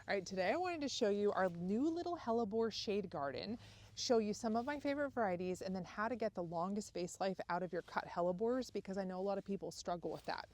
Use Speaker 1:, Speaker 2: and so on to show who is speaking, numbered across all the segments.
Speaker 1: All right, today I wanted to show you our new little Hellebore shade garden, show you some of my favorite varieties, and then how to get the longest vase life out of your cut Hellebores, because I know a lot of people struggle with that.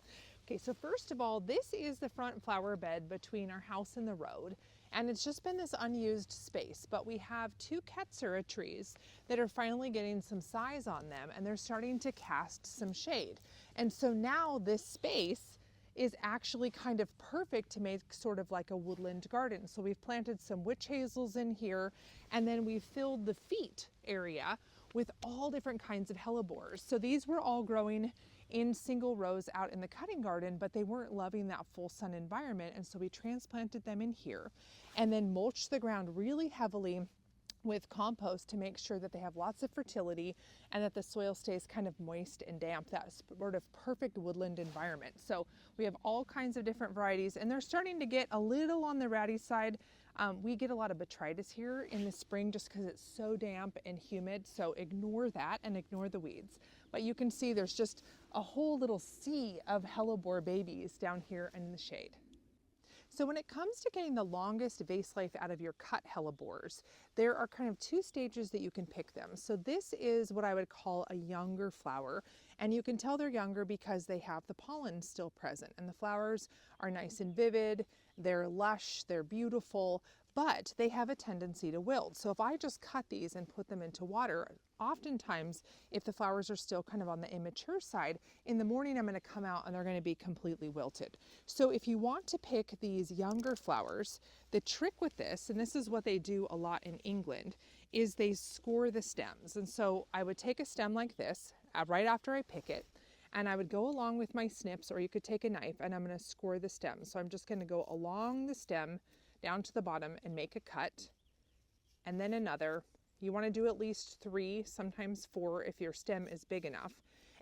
Speaker 1: Okay, so first of all, this is the front flower bed between our house and the road, and it's just been this unused space, but we have two katsura trees that are finally getting some size on them, and they're starting to cast some shade. And so now this space is actually kind of perfect to make sort of like a woodland garden. So we've planted some witch hazels in here, and then we've filled the feet area with all different kinds of hellebores. So these were all growing in single rows out in the cutting garden, but they weren't loving that full sun environment. And so we transplanted them in here and then mulched the ground really heavily with compost to make sure that they have lots of fertility and that the soil stays kind of moist and damp, that sort of perfect woodland environment. So we have all kinds of different varieties, and they're starting to get a little on the ratty side. We get a lot of botrytis here in the spring just because it's so damp and humid, so ignore that and ignore the weeds. But you can see there's just a whole little sea of hellebore babies down here in the shade. So when it comes to getting the longest vase life out of your cut hellebores, there are kind of two stages that you can pick them. So this is what I would call a younger flower, and you can tell they're younger because they have the pollen still present, and the flowers are nice and vivid, they're lush, they're beautiful, but they have a tendency to wilt. So if I just cut these and put them into water, oftentimes if the flowers are still kind of on the immature side, in the morning I'm going to come out and they're going to be completely wilted. So if you want to pick these younger flowers, the trick with this, and this is what they do a lot in England, is they score the stems. And so I would take a stem like this right after I pick it, and I would go along with my snips, or you could take a knife, and I'm going to score the stem. So I'm just going to go along the stem down to the bottom and make a cut, and then another. You want to do at least 3, sometimes 4 if your stem is big enough.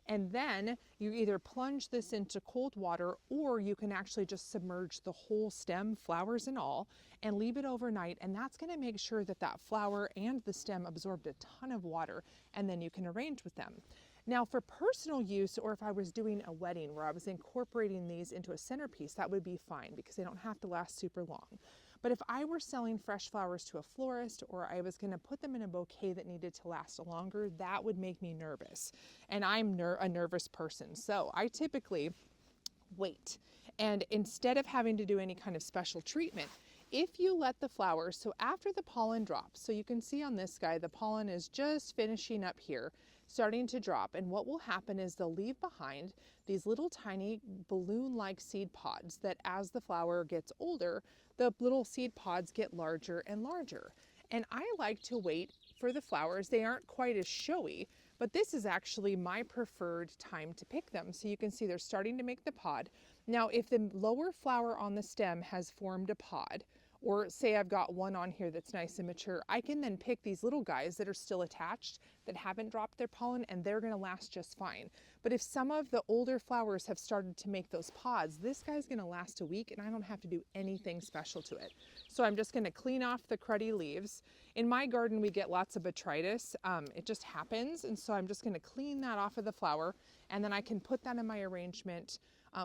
Speaker 1: And then you either plunge this into cold water, or you can actually just submerge the whole stem, flowers and all, and leave it overnight. And that's going to make sure that that flower and the stem absorbed a ton of water, and then you can arrange with them. Now for personal use, or if I was doing a wedding where I was incorporating these into a centerpiece, that would be fine because they don't have to last super long. But if I were selling fresh flowers to a florist, or I was going to put them in a bouquet that needed to last longer, that would make me nervous. And I'm a nervous person. So I typically wait. And instead of having to do any kind of special treatment, if you let the flowers, so after the pollen drops, so you can see on this guy, the pollen is just finishing up here, starting to drop. And what will happen is they'll leave behind these little tiny balloon-like seed pods that as the flower gets older, the little seed pods get larger and larger. And I like to wait for the flowers. They aren't quite as showy, but this is actually my preferred time to pick them. So you can see they're starting to make the pod. Now, if the lower flower on the stem has formed a pod, or say I've got one on here that's nice and mature, I can then pick these little guys that are still attached that haven't dropped their pollen, and they're gonna last just fine. But if some of the older flowers have started to make those pods, this guy's gonna last a week and I don't have to do anything special to it. So I'm just gonna clean off the cruddy leaves. In my garden, we get lots of botrytis. It just happens. And so I'm just gonna clean that off of the flower, and then I can put that in my arrangement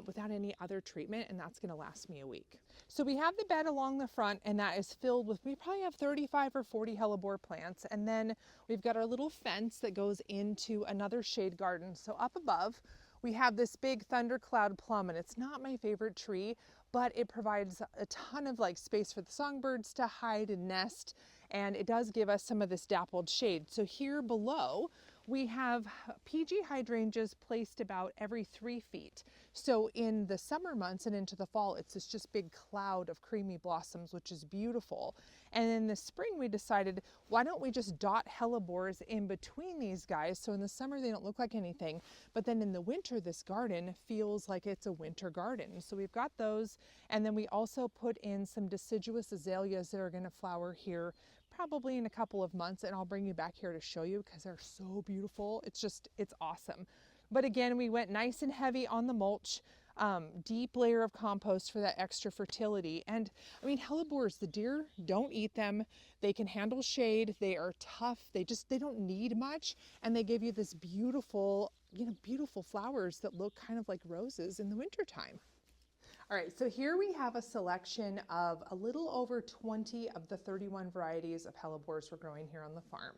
Speaker 1: without any other treatment, and that's going to last me a week. So we have the bed along the front, and that is filled with, we probably have 35 or 40 hellebore plants, and then we've got our little fence that goes into another shade garden. So up above we have this big thundercloud plum, and it's not my favorite tree, but it provides a ton of like space for the songbirds to hide and nest, and it does give us some of this dappled shade. So here below we have PG hydrangeas placed about every 3 feet. So in the summer months and into the fall, it's this just big cloud of creamy blossoms, which is beautiful. And in the spring, we decided, why don't we just dot hellebores in between these guys? So in the summer, they don't look like anything, but then in the winter, this garden feels like it's a winter garden. So we've got those. And then we also put in some deciduous azaleas that are gonna flower here probably in a couple of months, and I'll bring you back here to show you because they're so beautiful. It's awesome. But again, we went nice and heavy on the mulch, deep layer of compost for that extra fertility. And I mean, hellebores, the deer don't eat them. They can handle shade. They are tough. They don't need much. And they give you this beautiful, beautiful flowers that look kind of like roses in the wintertime. All right, so here we have a selection of a little over 20 of the 31 varieties of hellebores we're growing here on the farm.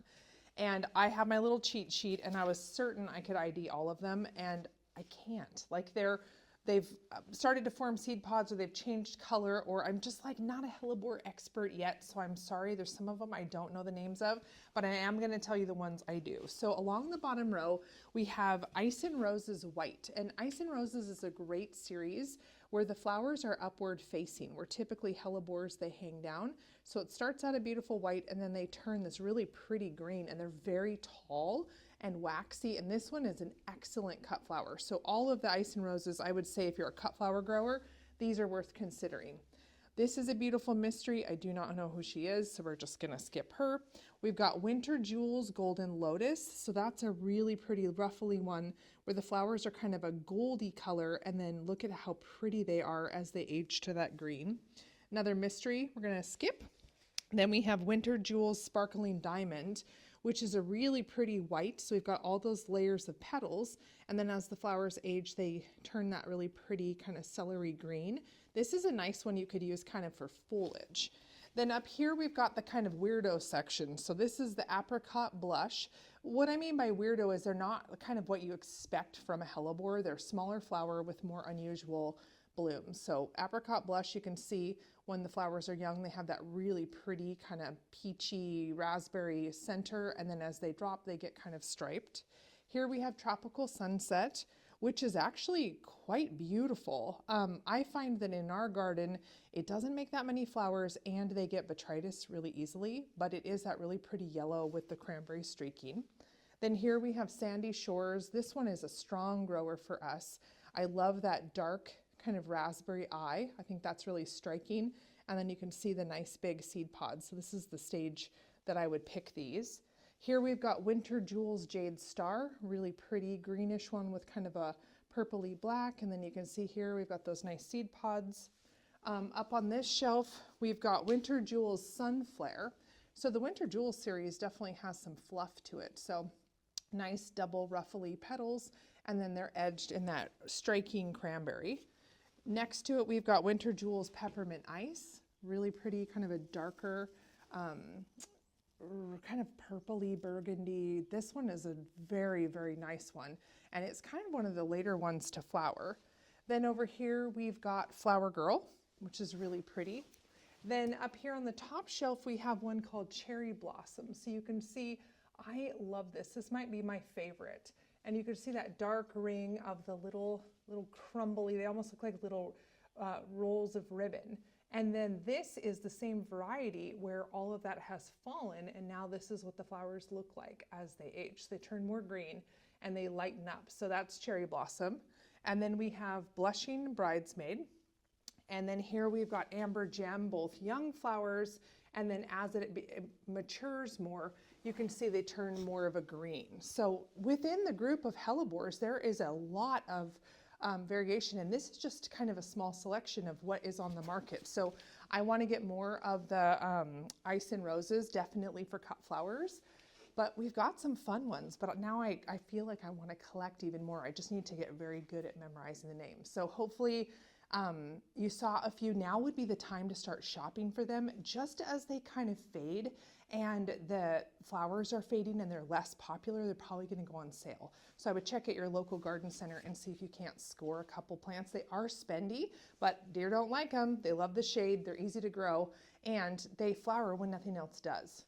Speaker 1: And I have my little cheat sheet and I was certain I could ID all of them, and I can't. Like they've started to form seed pods, or they've changed color, or I'm just like not a hellebore expert yet, so I'm sorry. There's some of them I don't know the names of, but I am going to tell you the ones I do. So along the bottom row, we have Ice and Roses White, and Ice and Roses is a great series where the flowers are upward facing, where typically hellebores, they hang down. So it starts out a beautiful white and then they turn this really pretty green, and they're very tall and waxy, and this one is an excellent cut flower. So all of the Ice and Roses, I would say if you're a cut flower grower, these are worth considering. This is a beautiful mystery. I do not know who she is, so we're just gonna skip her. We've got Winter Jewels Golden Lotus. So that's a really pretty ruffly one where the flowers are kind of a goldy color, and then look at how pretty they are as they age to that green. Another mystery we're gonna skip. Then we have Winter Jewels Sparkling Diamond, which is a really pretty white. So we've got all those layers of petals, and then as the flowers age, they turn that really pretty kind of celery green. This is a nice one you could use kind of for foliage. Then up here, we've got the kind of weirdo section. So this is the Apricot Blush. What I mean by weirdo is they're not kind of what you expect from a hellebore. They're a smaller flower with more unusual blooms. So Apricot Blush, you can see when the flowers are young, they have that really pretty kind of peachy raspberry center, and then as they drop, they get kind of striped. Here we have Tropical Sunset, which is actually quite beautiful. I find that in our garden, it doesn't make that many flowers and they get botrytis really easily, but it is that really pretty yellow with the cranberry streaking. Then here we have Sandy Shores. This one is a strong grower for us. I love that dark kind of raspberry eye. I think that's really striking. And then you can see the nice big seed pods. So this is the stage that I would pick these. Here we've got Winter Jewels Jade Star, really pretty greenish one with kind of a purpley black. And then you can see here we've got those nice seed pods. Up on this shelf, we've got Winter Jewels Sunflare. So the Winter Jewels series definitely has some fluff to it. So nice double ruffly petals, and then they're edged in that striking cranberry. Next to it, we've got Winter Jewels Peppermint Ice, really pretty, kind of a darker, kind of purpley burgundy. This one is a very, very nice one, and it's kind of one of the later ones to flower. Then over here, we've got Flower Girl, which is really pretty. Then up here on the top shelf, we have one called Cherry Blossom. So you can see, I love this. This might be my favorite. And you can see that dark ring of the little crumbly, they almost look like little rolls of ribbon. And then this is the same variety where all of that has fallen, and now this is what the flowers look like as they age. So they turn more green and they lighten up. So that's Cherry Blossom. And then we have Blushing Bridesmaid. And then here we've got Amber Gem, both young flowers, and then as it matures more, you can see they turn more of a green. So within the group of hellebores, there is a lot of variation, and this is just kind of a small selection of what is on the market. So I want to get more of the Ice and Roses, definitely for cut flowers, but we've got some fun ones. But now I feel like I want to collect even more. I just need to get very good at memorizing the names. So hopefully you saw a few. Now would be the time to start shopping for them, just as they kind of fade and the flowers are fading and they're less popular, they're probably going to go on sale. So I would check at your local garden center and see if you can't score a couple plants. They are spendy, but deer don't like them. They love the shade, they're easy to grow, and they flower when nothing else does.